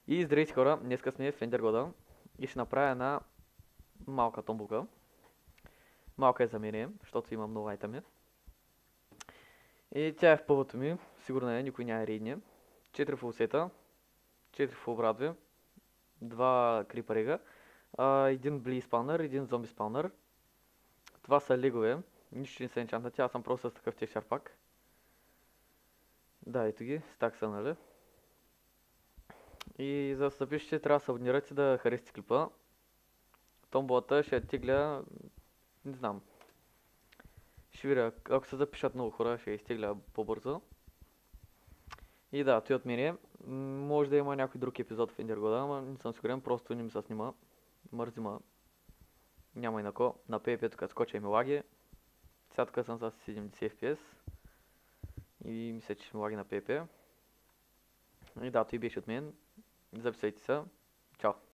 И здравейте хора, днеска сме в Ендергода и ще направя една малка томбука. Малка е за мен, защото имам много айтами. И тя е в пъвото ми, сигурно е, никой няма рейдни. 4 фулсета, 4 фулбрадви, 2 крипарега, един бли спаунър, един зомби спаунър. Това са легове, нищо не са енчантнати, аз съм просто с такъв текстчар пак. Да, ето ги, стак са, нали? И за да се запишете, трябва да се абонирате, да харесате клипа. Томболата ще я тигля, не знам. Ще видя, ако се запишат много хора, ще изтегля по-бързо. И да, той от мене. Може да има някой друг епизод в Ендергода, ама не съм сигурен, просто не ми се снима. Мързима. Няма инако. На PvP тук скоча и ми лаги. Сега тук съм с 70 FPS. И мисля, че ми лаги на PvP. И да, той беше от мен. Записайте се. Чао.